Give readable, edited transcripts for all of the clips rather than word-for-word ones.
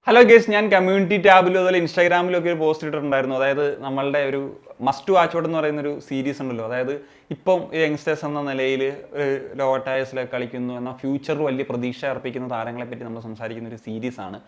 Hello guys, ഞാൻ community ടാബിലും അതുപോലെ ഇൻസ്റ്റാഗ്രാമിലും ഒക്കെ ഒരു പോസ്റ്റ് ഇട്ടിട്ടുണ്ടായിരുന്നു. അതായത് നമ്മളുടെ ഒരു മസ്റ്റ് വാച്ച് ഔട്ട് എന്ന് പറയുന്നൊരു സീരീസ് ഉണ്ടല്ലോ. അതായത് ഇപ്പം യങ്സ്റ്റേഴ്സ് എന്ന നിലയിൽ ലോവർ ടയേഴ്സിലൊക്കെ കളിക്കുന്നു എന്നാൽ ഫ്യൂച്ചറിൽ വലിയ പ്രതീക്ഷ അർപ്പിക്കുന്ന താരങ്ങളെ പറ്റി നമ്മൾ സംസാരിക്കുന്ന ഒരു സീരീസാണ്.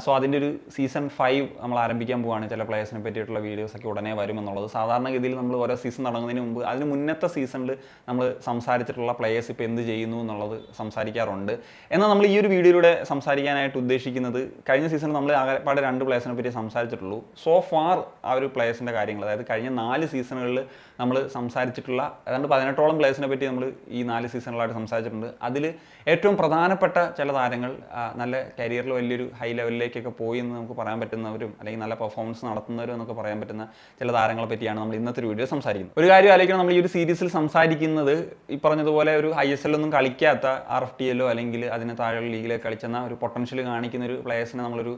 സോ അതിൻ്റെ ഒരു സീസൺ 5 നമ്മൾ ആരംഭിക്കാൻ പോവുകയാണ്. ചില പ്ലേയേഴ്സിനെ പറ്റിയിട്ടുള്ള വീഡിയോസൊക്കെ ഉടനെ വരുമെന്നുള്ളത്. സാധാരണഗതിയിൽ നമ്മൾ ഓരോ സീസൺ തുടങ്ങുന്നതിന് മുമ്പ് അതിന് മുന്നത്തെ സീസണിൽ നമ്മൾ സംസാരിച്ചിട്ടുള്ള പ്ലേയേഴ്സ് ഇപ്പോൾ എന്ത് ചെയ്യുന്നു എന്നുള്ളത് സംസാരിക്കാറുണ്ട്. എന്നാൽ നമ്മൾ ഈ ഒരു വീഡിയോയിലൂടെ സംസാരിക്കാനായിട്ട് ഉദ്ദേശിക്കുന്നത് കഴിഞ്ഞ സീസണിൽ നമ്മൾ ആകെപ്പാടെ 2 പ്ലേയേഴ്സിനെ പറ്റി സംസാരിച്ചിട്ടുള്ളൂ. സോ ഫാർ ആ ഒരു പ്ലേയേഴ്സിൻ്റെ കാര്യങ്ങൾ, അതായത് കഴിഞ്ഞ 4 സീസണുകളിൽ നമ്മൾ സംസാരിച്ചിട്ടുള്ള ഏതാണ്ട് 18ഓളം പ്ലേയേഴ്സിനെ പറ്റി നമ്മൾ ഈ 4 സീസണുകളായിട്ട് സംസാരിച്ചിട്ടുണ്ട്. അതിൽ ഏറ്റവും പ്രധാനപ്പെട്ട ചില താരങ്ങൾ നല്ല കരിയറിൽ വലിയൊരു ഹൈ ലെവലിലേക്കൊക്കെ പോയി എന്ന് നമുക്ക് പറയാൻ പറ്റുന്നവരും അല്ലെങ്കിൽ നല്ല പെർഫോമൻസ് നടത്തുന്നവരും എന്നൊക്കെ പറയാൻ പറ്റുന്ന ചില താരങ്ങളെ പറ്റിയാണ് നമ്മൾ ഇന്നത്തെ ഒരു വീഡിയോ സംസാരിക്കുന്നത്. ഒരു കാര്യം ആലോചിക്കണം, നമ്മൾ ഈ ഒരു സീരീസിൽ സംസാരിക്കുന്നത് ഈ പറഞ്ഞതുപോലെ ഒരു ISL ഒന്നും കളിക്കാത്ത RFTL അല്ലെങ്കിൽ അതിന് താഴെയുള്ള ലീഗിലേക്ക് കളിച്ചെന്ന ഒരു പൊട്ടൻഷ്യൽ കാണിക്കുന്ന ഒരു പ്ലേയേഴ്സിനെ നമ്മളൊരു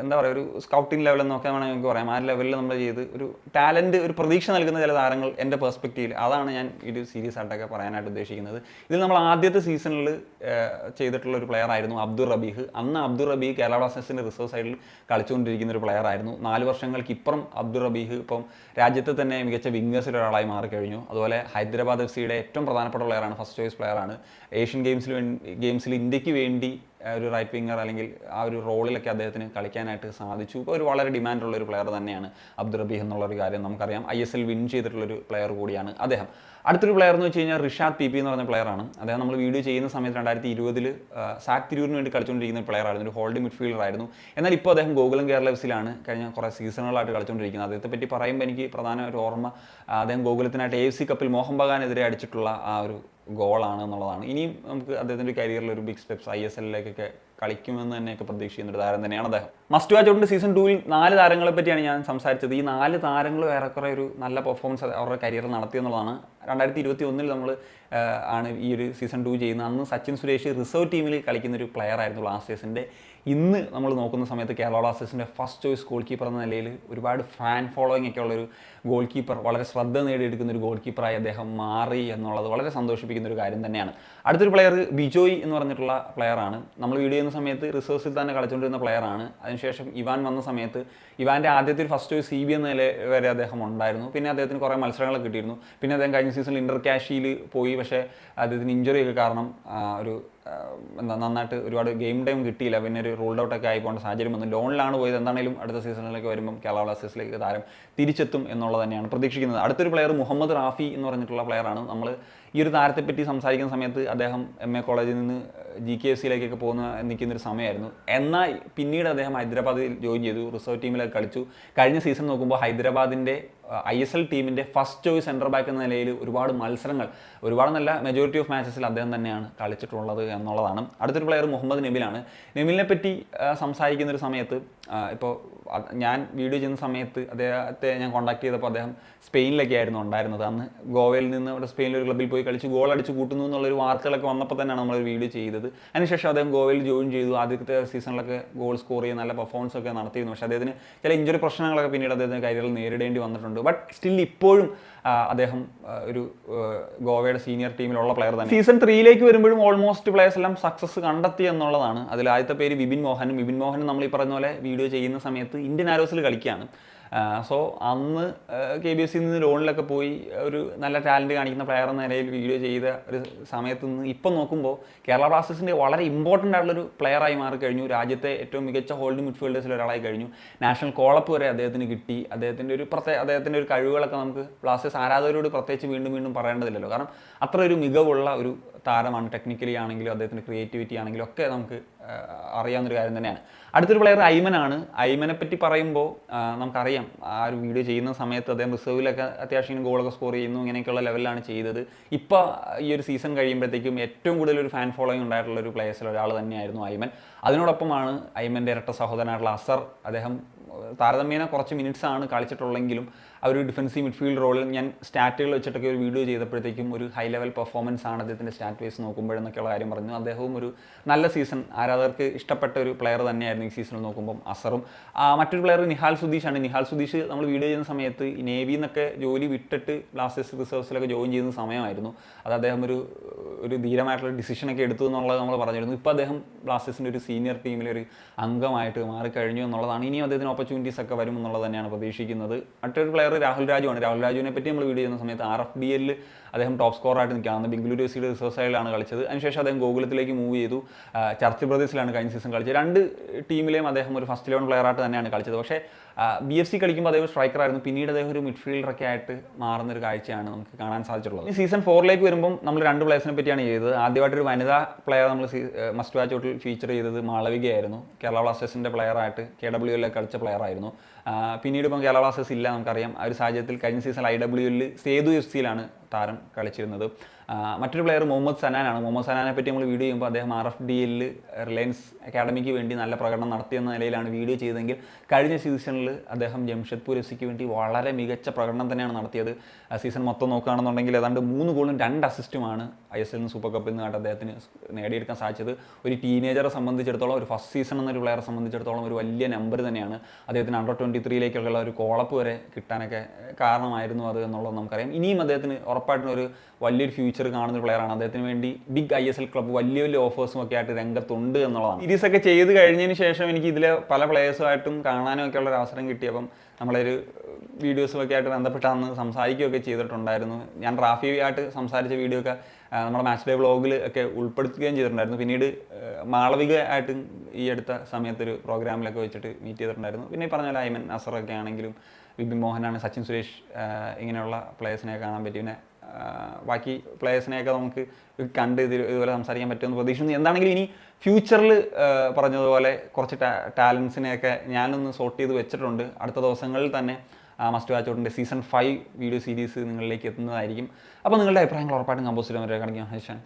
എന്താ പറയുക, ഒരു സ്കൗട്ടിംഗ് ലെവൽ എന്നൊക്കെ വേണമെങ്കിൽ നമുക്ക് പറയാം. ആ ലെവലിൽ നമ്മൾ ചെയ്ത് ഒരു ടാലൻറ്റ്, ഒരു പ്രതീക്ഷ നൽകുന്ന ചില താരങ്ങൾ എൻ്റെ പെർസ്പെക്റ്റീവിൽ, അതാണ് ഞാൻ ഈ ഒരു സീരീസ് ആയിട്ടൊക്കെ പറയാനായിട്ട് ഉദ്ദേശിക്കുന്നത്. ഇതിൽ നമ്മൾ ആദ്യത്തെ സീസണിൽ ചെയ്തിട്ടുള്ള ഒരു പ്ലെയർ ആയിരുന്നു അബ്ദുൾ റബീഹ്. അന്ന് അബ്ദുൾ റബീഹ് കേരള ബ്ലാസ്റ്റേഴ്സിൻ്റെ റിസർവ് സൈഡിൽ കളിച്ചുകൊണ്ടിരിക്കുന്ന ഒരു പ്ലെയർ ആയിരുന്നു. 4 വർഷങ്ങൾക്ക് ഇപ്പുറം അബ്ദുൾ റബീഹ് ഇപ്പം രാജ്യത്തെ തന്നെ മികച്ച വിംഗേഴ്സിൽ ഒരാളായി മാറിക്കഴിഞ്ഞു. അതുപോലെ ഹൈദരാബാദ് FC യുടെ ഏറ്റവും പ്രധാനപ്പെട്ട പ്ലെയറാണ്, ഫസ്റ്റ് ചോയ്സ് പ്ലെയറാണ്. ഏഷ്യൻ ഗെയിംസിൽ ഇന്ത്യക്ക് വേണ്ടി ഒരു റൈറ്റ് വിങ്ങർ അല്ലെങ്കിൽ ആ ഒരു റോളിലൊക്കെ അദ്ദേഹത്തിന് കളിക്കാനായിട്ട് സാധിച്ചു. ഇപ്പോൾ ഒരു വളരെ ഡിമാൻഡുള്ള ഒരു പ്ലെയർ തന്നെയാണ് അബ്ദുൾ റബീഹ് എന്നുള്ളൊരു കാര്യം നമുക്കറിയാം. ISL വിൻ ചെയ്തിട്ടുള്ളൊരു പ്ലെയർ കൂടിയാണ് അദ്ദേഹം. അടുത്തൊരു പ്ലെയർ എന്ന് വെച്ച് കഴിഞ്ഞാൽ റിഷാദ് PP എന്ന് പറഞ്ഞ പ്ലെയറാണ്. അദ്ദേഹം നമ്മൾ വീഡിയോ ചെയ്യുന്ന സമയത്ത് 2020 സാറ്റ് തിരൂരിന് വേണ്ടി കളിച്ചുകൊണ്ടിരിക്കുന്ന ഒരു പ്ലെയർ ആയിരുന്നു, ഒരു ഹോൾഡിംഗ് മിഡ്ഫീൽഡർ ആയിരുന്നു. എന്നാൽ ഇപ്പോൾ അദ്ദേഹം ഗോകുലം കേരള FCയിലാണ് കഴിഞ്ഞ കുറേ സീസണുകളായിട്ട് കളിച്ചുകൊണ്ടിരിക്കുന്നത്. അദ്ദേഹത്തെ പറ്റി പറയുമ്പോൾ എനിക്ക് പ്രധാന ഒരു ഓർമ്മ അദ്ദേഹം ഗോകുലത്തിനായിട്ട് AFC കപ്പിൽ മോഹൻ ബഗാനെതിരെ അടിച്ചിട്ടുള്ള ആ ഒരു ഗോളാണ് എന്നുള്ളതാണ്. ഇനിയും നമുക്ക് അദ്ദേഹത്തിൻ്റെ കരിയറിൽ ഒരു ബിഗ് സ്റ്റെപ്സ് ISLലേക്കൊക്കെ കളിക്കുമെന്ന് തന്നെയൊക്കെ പ്രതീക്ഷിക്കുന്ന ഒരു താരം തന്നെയാണ് അദ്ദേഹം. മസ്റ്റ് വാച്ച് ഔട്ടിൻ്റെ സീസൺ 2ൽ 4 താരങ്ങളെ പറ്റിയാണ് ഞാൻ സംസാരിച്ചത്. ഈ 4 താരങ്ങളും ഏറെക്കുറെ ഒരു നല്ല പെർഫോമൻസ് അവരുടെ കരിയറിൽ നടത്തിയെന്നുള്ളതാണ്. 2021 നമ്മൾ ആണ് ഈ ഒരു സീസൺ 2 ചെയ്യുന്നത്. അന്ന് സച്ചിൻ സുരേഷ് റിസർവ് ടീമിൽ കളിക്കുന്ന ഒരു പ്ലെയർ ആയിരുന്നു ബ്ലാസ്റ്റേഴ്സിൻ്റെ. ഇന്ന് നമ്മൾ നോക്കുന്ന സമയത്ത് കേരള ബ്ലാസ്റ്റേഴ്സിൻ്റെ ഫസ്റ്റ് ചോയ്സ് ഗോൾ കീപ്പർ എന്ന നിലയിൽ ഒരുപാട് ഫാൻ ഫോളോയിങ് ഒക്കെ ഉള്ളൊരു ഗോൾ കീപ്പർ, വളരെ ശ്രദ്ധ നേടിയെടുക്കുന്ന ഒരു ഗോൾ കീപ്പറായി അദ്ദേഹം മാറി എന്നുള്ളത് വളരെ സന്തോഷിപ്പിക്കുന്ന ഒരു കാര്യം തന്നെയാണ്. അടുത്തൊരു പ്ലെയർ ബിജോയ് എന്ന് പറഞ്ഞിട്ടുള്ള പ്ലെയറാണ്. നമ്മൾ വീഡിയോ ചെയ്യുന്ന സമയത്ത് റിസർവ്സിൽ തന്നെ കളിച്ചുകൊണ്ടിരുന്ന പ്ലെയറാണ്. അതിനുശേഷം ഇവാൻ വന്ന സമയത്ത് ഇവാൻ്റെ ആദ്യത്തെ ഒരു ഫസ്റ്റ് ചോയ്സ് CB എന്ന നില വരെ അദ്ദേഹം ഉണ്ടായിരുന്നു. പിന്നെ അദ്ദേഹത്തിന് കുറേ മത്സരങ്ങളൊക്കെ കിട്ടിയിരുന്നു. പിന്നെ അദ്ദേഹം കഴിഞ്ഞ സീസണിൽ ഇന്റർ കാഷിയിൽ പോയി. പക്ഷേ അദ്ദേഹത്തിന് ഇഞ്ചുറി ഒക്കെ കാരണം ഒരു നന്നായിട്ട് ഒരുപാട് ഗെയിം ടൈം കിട്ടിയില്ല. പിന്നെ ഒരു റൂൾഡ് ഔട്ടൊക്കെ ആയി പോകേണ്ട സാഹചര്യം വന്നു. ലോണിലാണ് പോയത്. എന്താണെങ്കിലും അടുത്ത സീസണിലേക്ക് വരുമ്പം കേരള ബ്ലാസ്റ്റേഴ്സിലേക്ക് താരം തിരിച്ചെത്തും എന്നുള്ളത് തന്നെയാണ് പ്രതീക്ഷിക്കുന്നത്. അടുത്തൊരു പ്ലെയർ മുഹമ്മദ് റാഫി എന്ന് പറഞ്ഞിട്ടുള്ള പ്ലെയറാണ്. നമ്മൾ ഈ ഒരു താരത്തെപ്പറ്റി സംസാരിക്കുന്ന സമയത്ത് അദ്ദേഹം MA കോളേജിൽ നിന്ന് GKFCയിലേക്കൊക്കെ നിൽക്കുന്നൊരു സമയമായിരുന്നു. എന്നാൽ പിന്നീട് അദ്ദേഹം ഹൈദരാബാദിൽ ജോയിൻ ചെയ്തു, റിസർവ് ടീമിലൊക്കെ കളിച്ചു. കഴിഞ്ഞ സീസൺ നോക്കുമ്പോൾ ഹൈദരാബാദിൻ്റെ ISL ടീമിൻ്റെ ഫസ്റ്റ് ചോയ്സ് സെൻറ്റർ ബാക്ക് എന്ന നിലയിൽ ഒരുപാട് മത്സരങ്ങൾ, ഒരുപാട് നല്ല മെജോറിറ്റി ഓഫ് മാച്ചസിൽ അദ്ദേഹം തന്നെയാണ് കളിച്ചിട്ടുള്ളത് എന്നുള്ളതാണ്. അടുത്തൊരു പ്ലെയർ മുഹമ്മദ് നബിലാണ്. നബിലിനെ പറ്റി സംസാരിക്കുന്ന ഒരു സമയത്ത് ഇപ്പോൾ ഞാൻ വീഡിയോ ചെയ്യുന്ന സമയത്ത് അദ്ദേഹത്തെ ഞാൻ കോൺടാക്ട് ചെയ്തപ്പോൾ അദ്ദേഹം സ്പെയിനിലൊക്കെ ആയിരുന്നു ഉണ്ടായിരുന്നത്. അന്ന് ഗോവയിൽ നിന്ന് അവിടെ സ്പെയിനിലൊരു ക്ലബ്ബിൽ പോയി കളിച്ച് ഗോൾ അടിച്ച് കൂട്ടുന്നു എന്നുള്ളൊരു വാർത്തകളൊക്കെ വന്നപ്പോൾ തന്നെയാണ് നമ്മളൊരു വീഡിയോ ചെയ്തത്. അതിനുശേഷം അദ്ദേഹം ഗോവയിൽ ജോയിൻ ചെയ്തു. ആദ്യത്തെ സീസണിലൊക്കെ ഗോൾ സ്കോർ ചെയ്യുന്ന നല്ല പെർഫോമൻസ് ഒക്കെ നടത്തിയിരുന്നു. പക്ഷേ അദ്ദേഹത്തിന് ചില ഇഞ്ചുറി പ്രശ്നങ്ങളൊക്കെ പിന്നീട് അദ്ദേഹത്തിന് കരിയറിൽ നേരിടേണ്ടി വന്നിട്ടുണ്ട്. ബട്ട് സ്റ്റിൽ ഇപ്പോഴും അദ്ദേഹം ഒരു ഗോവയുടെ സീനിയർ ടീമിലുള്ള പ്ലെയർ തന്നെ. സീസൺ 3ലേക്ക് വരുമ്പോഴും ഓൾമോസ്റ്റ് പ്ലേയേഴ്സ് എല്ലാം സക്സസ് കണ്ടെത്തി എന്നുള്ളതാണ്. അതിൽ ആദ്യത്തെ പേര് വിപിൻ മോഹൻ നമ്മൾ ഈ പറയുന്ന പോലെ വീഡിയോ ചെയ്യുന്ന സമയത്ത് ഇന്ത്യൻ ആരോസിൽ കളിക്കുകയാണ്. സോ അന്ന് KBFCയിൽ നിന്ന് ലോണിലൊക്കെ പോയി ഒരു നല്ല ടാലൻറ്റ് കാണിക്കുന്ന പ്ലെയർ എന്ന നിലയിൽ വീഡിയോ ചെയ്ത ഒരു സമയത്ത് നിന്ന് ഇപ്പം നോക്കുമ്പോൾ കേരള ബ്ലാസ്റ്റേഴ്സിൻ്റെ വളരെ ഇമ്പോർട്ടൻ്റ് ആയിട്ടുള്ളൊരു പ്ലെയറായി മാറിക്കഴിഞ്ഞു. രാജ്യത്തെ ഏറ്റവും മികച്ച ഹോൾഡിംഗ് മിഡ്ഫീൽഡേഴ്സിൽ ഒരാളായി കഴിഞ്ഞു. നാഷണൽ കോളപ്പ് വരെ അദ്ദേഹത്തിന് കിട്ടി. അദ്ദേഹത്തിൻ്റെ ഒരു കഴിവുകളൊക്കെ നമുക്ക് ബ്ലാസ്റ്റേഴ്സ് ആരാധകരോട് പ്രത്യേകിച്ച് വീണ്ടും പറയേണ്ടതില്ലല്ലോ. കാരണം അത്ര ഒരു മികവുള്ള ഒരു താരമാണ്. ടെക്നിക്കലി ആണെങ്കിലും അദ്ദേഹത്തിൻ്റെ ക്രിയേറ്റിവിറ്റി ആണെങ്കിലും ഒക്കെ നമുക്ക് അറിയാവുന്നൊരു കാര്യം തന്നെയാണ്. അടുത്തൊരു പ്ലെയർ ഐമനാണ്. ഐമനെ പറ്റി പറയുമ്പോൾ നമുക്കറിയാം, ആ ഒരു വീഡിയോ ചെയ്യുന്ന സമയത്ത് അദ്ദേഹം റിസർവിലൊക്കെ അത്യാവശ്യം ഗോളൊക്കെ സ്കോർ ചെയ്യുന്നു, ഇങ്ങനെയൊക്കെയുള്ള ലെവലിലാണ് ചെയ്തത്. ഇപ്പോൾ ഈ ഒരു സീസൺ കഴിയുമ്പോഴത്തേക്കും ഏറ്റവും കൂടുതൽ ഒരു ഫാൻ ഫോളോയിങ് ഉണ്ടായിട്ടുള്ള ഒരു പ്ലേയേഴ്സിൽ ഒരാൾ തന്നെയായിരുന്നു ഐമൻ. അതിനോടൊപ്പമാണ് ഐമൻ്റെ ഇരട്ട സഹോദരനായിട്ടുള്ള അസർ. അദ്ദേഹം താരതമ്യേന കുറച്ച് മിനിറ്റ്സ് ആണ് കളിച്ചിട്ടുള്ളെങ്കിലും ആ ഒരു ഡിഫൻസീവ് മിഡ്ഫീൽഡ് റോളിൽ ഞാൻ സ്റ്റാറ്റുകൾ വെച്ചിട്ടൊക്കെ ഒരു വീഡിയോ ചെയ്തപ്പോഴത്തേക്കും ഒരു ഹൈ ലെവൽ പെർഫോമൻസ് ആണ് അദ്ദേഹത്തിൻ്റെ സ്റ്റാറ്റ് വൈസ് നോക്കുമ്പോഴെന്നൊക്കെയുള്ള കാര്യം പറഞ്ഞു. അദ്ദേഹവും ഒരു നല്ല സീസൺ, ആരാധകർക്ക് ഇഷ്ടപ്പെട്ട ഒരു പ്ലെയർ തന്നെയായിരുന്നു ഈ സീസണിൽ നോക്കുമ്പം അസറും. മറ്റൊരു പ്ലെയർ നിഹാൽ സുധീഷാണ്. നിഹാൽ സുധീഷ് നമ്മൾ വീഡിയോ ചെയ്യുന്ന സമയത്ത് ഈ നേവിയിൽ നിന്നൊക്കെ ജോലി വിട്ടിട്ട് ബ്ലാസ്റ്റേഴ്സ് റിസർവ്സിലൊക്കെ ജോയിൻ ചെയ്യുന്ന സമയമായിരുന്നു. അത് അദ്ദേഹം ഒരു ധീരമായിട്ടുള്ള ഡിസിഷനൊക്കെ എടുത്തു എന്നുള്ളത് നമ്മൾ പറഞ്ഞിരുന്നു. ഇപ്പോൾ അദ്ദേഹം ബ്ലാസ്റ്റേഴ്സിൻ്റെ ഒരു സീനിയർ ടീമിലെ ഒരു അംഗമായിട്ട് മാറിക്കഴിഞ്ഞു എന്നുള്ളതാണ്. ഇനിയും അദ്ദേഹത്തിന് ഓപ്പർച്യൂണിറ്റീസ് ഒക്കെ വരും എന്നുള്ളത് തന്നെയാണ് പ്രതീക്ഷിക്കുന്നത്. മറ്റൊരു പ്ലെയർ രാഹുൽ രാജുവാണ്. രാഹുൽ രാജുവിനെ പറ്റി നമ്മൾ വീഡിയോ ചെയ്യുന്ന സമയത്ത് RFBL അദ്ദേഹം ടോപ്പ് സ്കോറായിട്ട് നിൽക്കുകയാണ്. ബംഗളൂരു എഫ്സിയുടെ റിസർവ് സൈഡിലാണ് കളിച്ചത്. അതിനുശേഷം അദ്ദേഹം ഗോകുലത്തിലേക്ക് മൂവ് ചെയ്തു. ചർച്ച് ബ്രദേഴ്സിലാണ് കഴിഞ്ഞ സീസൺ കളിച്ചത്. രണ്ട് ടീമിലെയും അദ്ദേഹം ഒരു ഫസ്റ്റ് 11 പ്ലെയറായിട്ട് തന്നെയാണ് കളിച്ചത്. പക്ഷേ BFC കളിക്കുമ്പോൾ അദ്ദേഹം സ്ട്രൈക്കറായിരുന്നു. പിന്നീട് അദ്ദേഹം ഒരു മിഡ്ഫീൽഡറൊക്കെ ആയിട്ട് മാറുന്നൊരു കാഴ്ചയാണ് നമുക്ക് കാണാൻ സാധിച്ചിട്ടുള്ളത്. ഈ സീസൺ 4 വരുമ്പം നമ്മൾ 2 പ്ലേയേഴ്സിനെ പറ്റിയാണ് ചെയ്തത്. ആദ്യമായിട്ടൊരു വനിതാ പ്ലെയർ നമ്മൾ മസ്റ്റ് വാച്ച് ഔട്ടിൽ ഫീച്ചർ ചെയ്തത് മാളവികയായിരുന്നു. കേരള ബ്ലാസ്റ്റേഴ്സിൻ്റെ പ്ലെയറായിട്ട് KWL കളിച്ച പ്ലെയറായിരുന്നു. പിന്നീട് ഇപ്പം കേരള ബ്ലാസ്റ്റേഴ്സ് ഇല്ല, നമുക്കറിയാം. ആ ഒരു സാഹചര്യത്തിൽ കഴിഞ്ഞ സീസൺ IWL സേതു FC താരം കളിച്ചിരുന്നത്. മറ്റൊരു പ്ലെയർ മുഹമ്മദ് സനാനാണ്. മുഹമ്മദ് സനാനെ പറ്റി നമ്മൾ വീഡിയോ ചെയ്യുമ്പോൾ അദ്ദേഹം RFDL റിലയൻസ് അക്കാഡമിക്ക് വേണ്ടി നല്ല പ്രകടനം നടത്തിയെന്ന നിലയിലാണ് വീഡിയോ ചെയ്തതെങ്കിൽ കഴിഞ്ഞ സീസണിൽ അദ്ദേഹം ജംഷഡ്പൂർ FC വേണ്ടി വളരെ മികച്ച പ്രകടനം തന്നെയാണ് നടത്തിയത്. സീസൺ മൊത്തം നോക്കുകയാണെന്നുണ്ടെങ്കിൽ ഏതാണ്ട് 3 ഗോളും 2 അസിസ്റ്റുമാണ് ISL സൂപ്പർ കപ്പിൽ നിന്നായിട്ട് അദ്ദേഹത്തിന് നേടിയെടുക്കാൻ സാധിച്ചത്. ഒരു ടീനേജറെ സംബന്ധിച്ചിടത്തോളം, ഒരു ഫസ്റ്റ് സീസൺ എന്നൊരു പ്ലെയറെ സംബന്ധിച്ചിടത്തോളം ഒരു വലിയ നമ്പർ തന്നെയാണ്. അദ്ദേഹത്തിന് അണ്ടർ 23 ഒരു കോളപ്പ് വരെ കിട്ടാനൊക്കെ കാരണമായിരുന്നു അത് എന്നുള്ളത് നമുക്കറിയാം. ഇനിയും അദ്ദേഹത്തിന് ഉറപ്പായിട്ടും ഒരു വലിയൊരു ഫ്യൂച്ചർ കാണുന്ന പ്ലെയറാണ്. അദ്ദേഹത്തിന് വേണ്ടി ബിഗ് ISL ക്ലബ്ബ് വലിയ വലിയ ഓഫേഴ്സും ഒക്കെ ആയിട്ട് രംഗത്തുണ്ട് എന്നുള്ളതാണ്. സീരീസൊക്കെ ചെയ്ത് കഴിഞ്ഞതിന് ശേഷം എനിക്ക് ഇതിലെ പല പ്ലെയേഴ്സുമായിട്ടും കാണാനും ഒക്കെ ഉള്ള ഒരു അവസരം കിട്ടിയപ്പം നമ്മളൊരു വീഡിയോസുമൊക്കെ ആയിട്ട് ബന്ധപ്പെട്ടാന്ന് സംസാരിക്കുകയൊക്കെ ചെയ്തിട്ടുണ്ടായിരുന്നു. ഞാൻ റാഫിയായിട്ട് സംസാരിച്ച വീഡിയോ ഒക്കെ നമ്മുടെ മാച്ച് ഡേ വ്ളോഗിൽ ഒക്കെ ഉൾപ്പെടുത്തുകയും ചെയ്തിട്ടുണ്ടായിരുന്നു. പിന്നീട് മാളവിക ആയിട്ട് ഈ അടുത്ത സമയത്തൊരു പ്രോഗ്രാമിലൊക്കെ വെച്ചിട്ട് മീറ്റ് ചെയ്തിട്ടുണ്ടായിരുന്നു. പിന്നെ ഈ പറഞ്ഞ പോലെ ഐമൻ അസറൊക്കെ ആണെങ്കിലും വിപിൻ മോഹനാണ്, സച്ചിൻ സുരേഷ്, ഇങ്ങനെയുള്ള പ്ലേയേഴ്സിനെ കാണാൻ പറ്റി. പിന്നെ ബാക്കി പ്ലേയേഴ്സിനെയൊക്കെ നമുക്ക് കണ്ട് ഇതുപോലെ സംസാരിക്കാൻ പറ്റുമെന്ന് പ്രതീക്ഷിക്കുന്നു. എന്താണെങ്കിലും ഇനി ഫ്യൂച്ചറിൽ പറഞ്ഞതുപോലെ കുറച്ച് ടാലൻസിനെയൊക്കെ ഞാനൊന്ന് സോർട്ട് ചെയ്ത് വെച്ചിട്ടുണ്ട്. അടുത്ത ദിവസങ്ങളിൽ തന്നെ മസ്റ്റ് വാച്ച് ഔട്ടിൻ്റെ സീസൺ 5 വീഡിയോ സീരീസ് നിങ്ങളിലേക്ക് എത്തുന്നതായിരിക്കും. അപ്പോൾ നിങ്ങളുടെ അഭിപ്രായങ്ങൾ ഉറപ്പായിട്ടും കമ്പോസ് ചെയ്യാൻ കാണിക്കാൻ സനി.